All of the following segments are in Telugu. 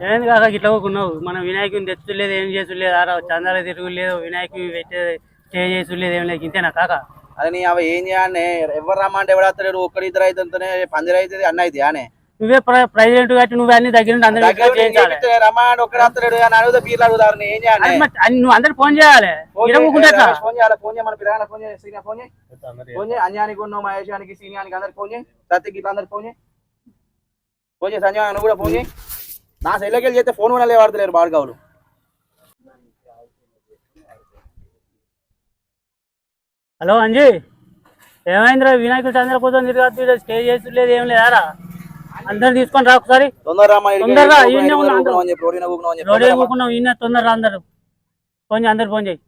ఏంది కాక ఇట్లా ఊకున్నావు? మనం వినాయకుని తెచ్చులేదు, ఏం చేసులేదు, చందాలు తిరుగులేదు, వినాయకుని పెట్టే స్టే చేసులేదు, ఏం లేదు. ఇంతేనా కాక? అది నీ అవి ఏం చేయాలి? ఎవరు రమ్మంటే ఎవడతాడు? ఒక్కడి ఇద్దరు అయితే పందిరి అవుతుంది, అన్న అయితే అనే నువ్వే ప్రెసిడెంట్ కాబట్టి నువ్వే అన్ని దగ్గర రమ్మాడు ఒక్కడు వస్తాడు అని అడుగుతా పీర్లు అడుగుతారు. ఏం చేయాలి? నువ్వు అందరు ఫోన్ చేయాలి. ఫోన్ చేయాలి. ఫోన్ చేయ మన పిల్లగానే ఫోన్ చేయ, సీనియర్ ఫోన్ చేయి. ఫోన్ చేయి అన్యానికి ఉన్నావు, మహేశానికి, సీనియానికి అందరికి ఫోన్ చేయి. సత్యకి ఇట్లా అందరికి ఫోన్ చేయి. ఫోన్ చేయి సంజయ్ నువ్వు కూడా ఫోన్ చేయి. నా సెల్లోకి వెళ్ళి చేస్తే ఫోన్ కూడా వాడతలేరు బాడుగావులు. హలో అంజీ, ఏమైందిరా? వినాయకుడి చంద్ర కోసం తిరిగి స్టే చేసులేదు, ఏం లేదారా? అందరు తీసుకొని రా ఒకసారి తొందరగా. ఈయన తొందరగా అందరు ఫోన్ చేయి, అందరు ఫోన్ చేయి.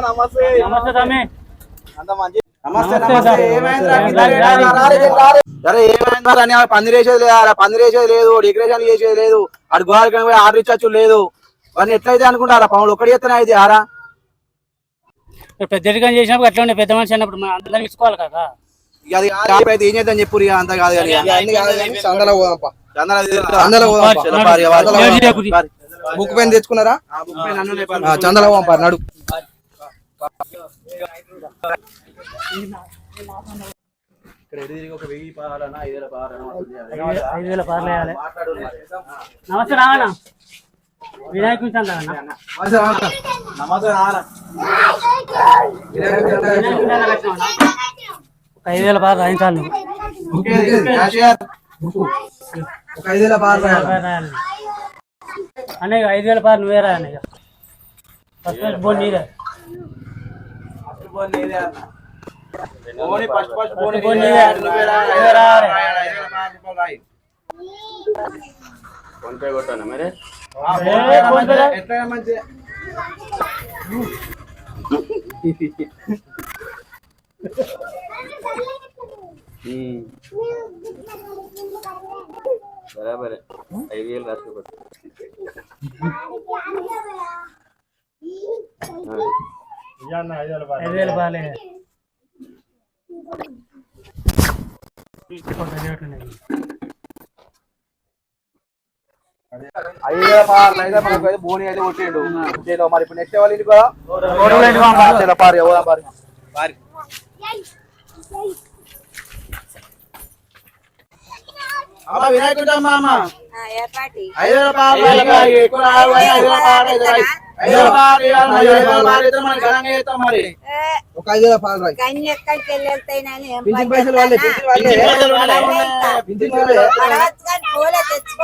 నమస్తే తమ్మి. అరే ఏమైందా? పందిరేసేది లేదా? పందిరేసేది లేదు, డెకరేషన్ చేసేది లేదు, అటు గోడకి ఆర్డర్ ఇచ్చచ్చు లేదు. అని ఎట్లయితే అనుకుంటారా? పనులు ఒక్కడి చేస్తేనే అయితే ఆరా పెద్ద చేసినప్పుడు అట్లా ఉండే, పెద్ద మనిషి అన్నప్పుడు మనం అందరం ఇచ్చుకోవాలి కదా. అది అయితే ఏం చేద్దాం చెప్పు. అంత కాదు బుక్ పెన్ తెచ్చుకున్నారా? చందల పంపారు నడు. నమస్తే రావణ, వినాయకుడి చందా. నమస్తే 5,000 పాలు రాయించాలి. 5,000 పాలు అన్నయ్య, 5,000 పాలు నువ్వే రా అన్నయ్య. ఫస్ట్ బోన్ నీదే. ఫోన్ పే కొట్టాను మరి. బరాబరే 5,000 రాసుకో. 5,000 పాలే. బోని అయితే కొట్టిండు. మరి ఇప్పుడు నెక్స్ట్ వాళ్ళు ఇంటికి వినాయకుడు మరి ఒక 5,000 పాలు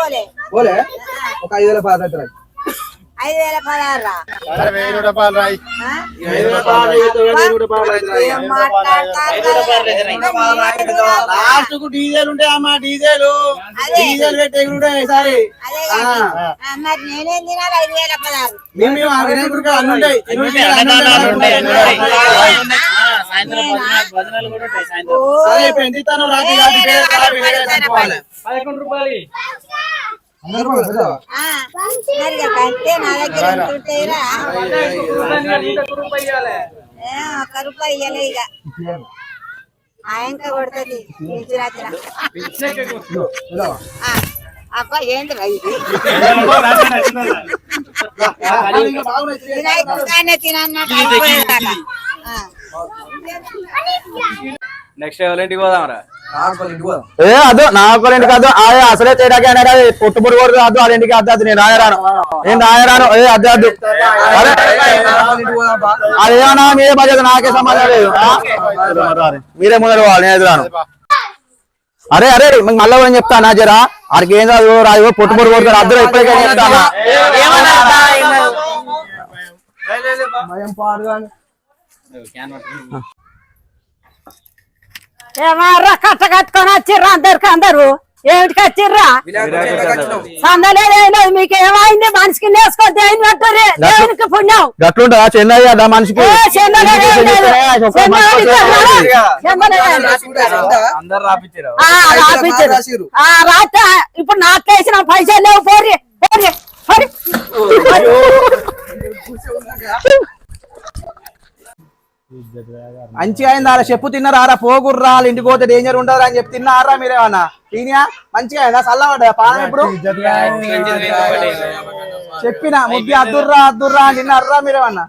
రాయి. పోలే ఒక 5,000 పాలు రాయి. 5,000 పదారా 1,000 రూపాయలు రాయి. 5,000 లాస్ట్ కు డీజిల్ ఉంటాయి అమ్మా. డీజిల్ పెట్టే కూడా ఈసారి మరి నేనేం తినాలి? 5,000 పదారు మేము అన్ని ఉంటాయి. సరే పెంచుతాను. రాత్రి 11 రూపాయలు. ₹1 ఇయ్యలే ఇక ఆయనక కొడుతుంది. అబ్బా ఏంటి ఇది? నెక్స్ట్ ఎవరింటికి పోదామరా? అదో నాకోళ్ళింటికి కాదు, అసలే తేడాకి అనేది పొట్టుబడి కొడుకు కాదు. వాళ్ళ ఇంటికి అద్దు, నేను రాయరాను, నేను రాయరాను. అద్దు అద్దు అదేమన్నా మీరే బాధ్యత, నాకే సంబంధం లేదు. మీరే ముందర పోవాలి, నేను ఎదురాను. అరే అరే మళ్ళీ ఏం చెప్తానా జరా, ఆడికి ఏం కాదు రాదు, పొట్టుబడి కొడుతారు అద్దరు. ఇప్పటికే చెప్తానా ఏమారా కట్ట కట్టుకొని వచ్చిర్రా అందరు? ఏమిటికి వచ్చిర్రా? సందలేదు, మీకు ఏమైంది? మనిషికి నేసుకొని దేవునికి పుణ్యం గట్లుంటా చెన్నయ్య మనిషికి. రాత్రి ఇప్పుడు నాకేసిన పైసలు లేవు. పోరి పోరి పోరి మంచిగా అయింది అలా చెప్పు తిన్నారా పోగుర్రా వాళ్ళ ఇంటికి పోతే డేంజర్ ఉండదు అని చెప్పి తిన్నారా మీరేమన్నా తినా మంచిగా అయిందా చల్లబడ్డా పానం ఎప్పుడు చెప్పిన ముద్ది అద్దుర్రా అద్దుర్రా అని తిన్నారా మీరేమన్నా